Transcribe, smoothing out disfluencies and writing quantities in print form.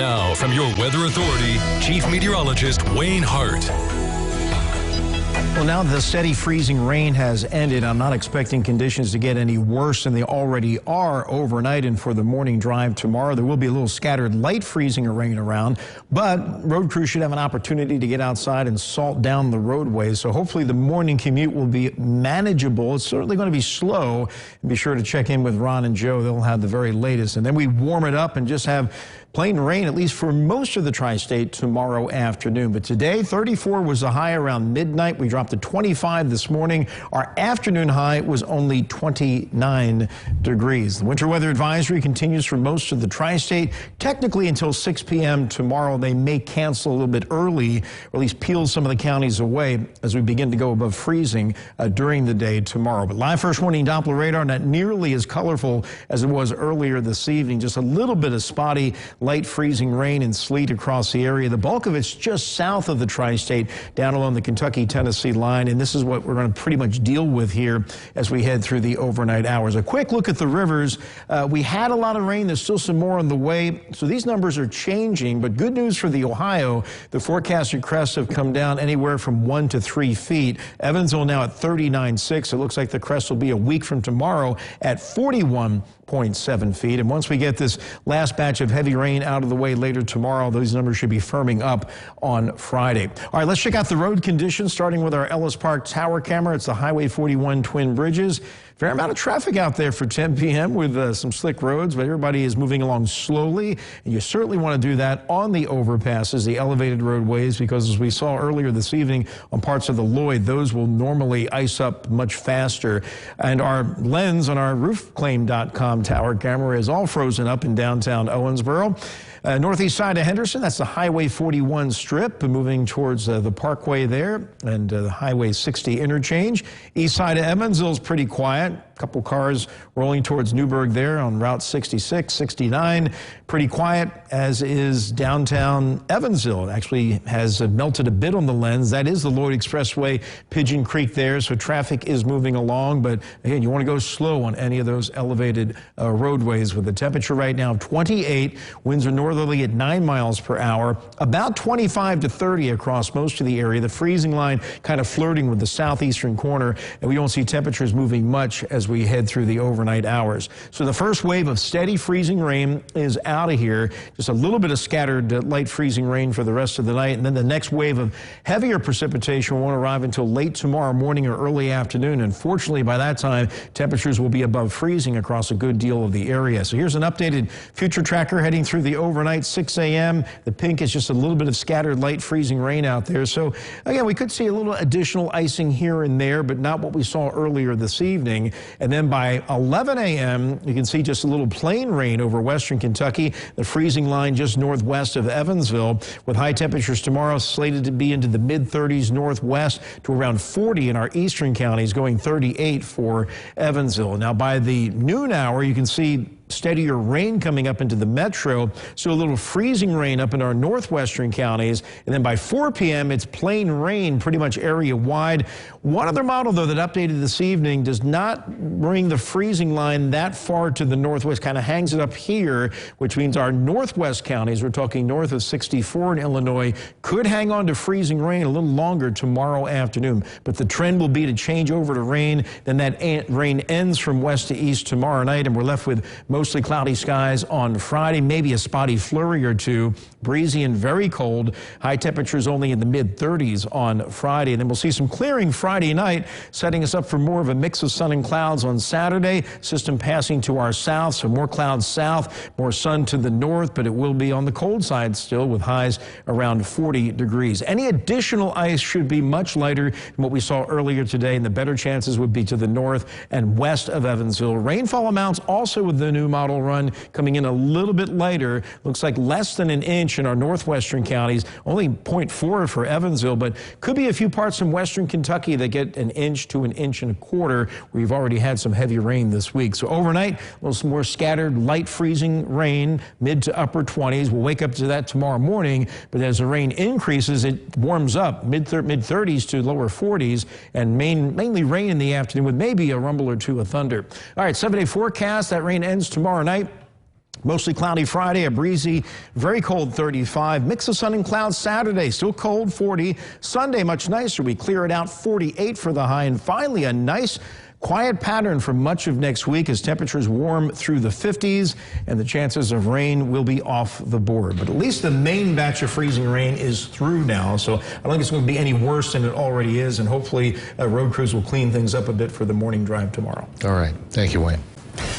Now, from your weather authority, Chief Meteorologist Wayne Hart. Well, now the steady freezing rain has ended. I'm not expecting conditions to get any worse than they already are overnight and for the morning drive tomorrow. There will be a little scattered light freezing rain around, but road crews should have an opportunity to get outside and salt down the roadways. So hopefully the morning commute will be manageable. It's certainly going to be slow. Be sure to check in with Ron and Joe. They'll have the very latest. And then we warm it up and just have plain rain, at least for most of the tri-state tomorrow afternoon. But today, 34 was the high around midnight. We dropped to 25 this morning. Our afternoon high was only 29 degrees. The winter weather advisory continues for most of the tri-state, technically until 6 p.m. tomorrow. They may cancel a little bit early, or at least peel some of the counties away as we begin to go above freezing during the day tomorrow. But live first warning Doppler radar, not nearly as colorful as it was earlier this evening. Just a little bit of spotty light freezing rain and sleet across the area. The bulk of it's just south of the tri-state, down along the Kentucky-Tennessee line, and this is what we're going to pretty much deal with here as we head through the overnight hours. A quick look at the rivers. We had a lot of rain. There's still some more on the way, so these numbers are changing, but good news for the Ohio. The forecasted crests have come down anywhere from 1 to 3 feet. Evansville now at 39.6. It looks like the crest will be a week from tomorrow at 41.7 feet. And once we get this last batch of heavy rain out of the way later tomorrow, those numbers should be firming up on Friday. All right, let's check out the road conditions, starting with our Ellis Park Tower camera. It's the Highway 41 Twin Bridges. Fair amount of traffic out there for 10 p.m. with some slick roads, but everybody is moving along slowly. And you certainly want to do that on the overpasses, the elevated roadways, because as we saw earlier this evening on parts of the Lloyd, those will normally ice up much faster. And our lens on our roofclaim.com tower camera is all frozen up in downtown Owensboro. Northeast side of Henderson, that's the Highway 41 strip, moving towards the Parkway there and the Highway 60 interchange. East side of Evansville is pretty quiet. A couple cars rolling towards Newburgh there on Route 66, 69. Pretty quiet, as is downtown Evansville. It actually has melted a bit on the lens. That is the Lloyd Expressway, Pigeon Creek there, so traffic is moving along. But again, you want to go slow on any of those elevated roadways. With the temperature right now of 28, winds are northerly at 9 miles per hour, about 25 to 30 across most of the area. The freezing line kind of flirting with the southeastern corner, and we don't see temperatures moving much as we head through the overnight hours. So the first wave of steady freezing rain is out of here. Just a little bit of scattered light freezing rain for the rest of the night. And then the next wave of heavier precipitation won't arrive until late tomorrow morning or early afternoon. And fortunately, by that time, temperatures will be above freezing across a good deal of the area. So here's an updated future tracker heading through the overnight, 6 a.m. The pink is just a little bit of scattered light freezing rain out there. So again, we could see a little additional icing here and there, but not what we saw earlier this evening. And then by 11 a.m., you can see just a little plain rain over western Kentucky, the freezing line just northwest of Evansville, with high temperatures tomorrow slated to be into the mid-30s northwest to around 40 in our eastern counties, going 38 for Evansville. Now, by the noon hour, you can see steadier rain coming up into the metro, so a little freezing rain up in our northwestern counties. And then by 4 p.m., it's plain rain pretty much area-wide. One other model, though, that updated this evening does not bring the freezing line that far to the northwest, kind of hangs it up here, which means our northwest counties, we're talking north of 64 in Illinois, could hang on to freezing rain a little longer tomorrow afternoon. But the trend will be to change over to rain. Then that rain ends from west to east tomorrow night, and we're left with mostly cloudy skies on Friday, maybe a spotty flurry or two, breezy and very cold. High temperatures only in the mid-30s on Friday. And then we'll see some clearing Friday night, setting us up for more of a mix of sun and clouds on Saturday. System passing to our south, so more clouds south, more sun to the north, but it will be on the cold side still with highs around 40 degrees. Any additional ice should be much lighter than what we saw earlier today, and the better chances would be to the north and west of Evansville. Rainfall amounts also with the new model run coming in a little bit lighter. Looks like less than an inch in our northwestern counties, only 0.4 for Evansville, but could be a few parts from western Kentucky that get an inch to an inch and a quarter. We've already had some heavy rain this week. So overnight, a little more scattered light freezing rain, mid to upper 20s. We'll wake up to that tomorrow morning, but as the rain increases, it warms up mid-30s to lower 40s, and mainly rain in the afternoon with maybe a rumble or two of thunder. All right, 7-day forecast. That rain ends tomorrow night. Mostly cloudy Friday, a breezy, very cold 35. Mix of sun and clouds Saturday, still cold 40. Sunday, much nicer. We clear it out 48 for the high. And finally, a nice quiet pattern for much of next week as temperatures warm through the 50s and the chances of rain will be off the board. But at least the main batch of freezing rain is through now, so I don't think it's going to be any worse than it already is, and hopefully road crews will clean things up a bit for the morning drive tomorrow. All right. Thank you, Wayne.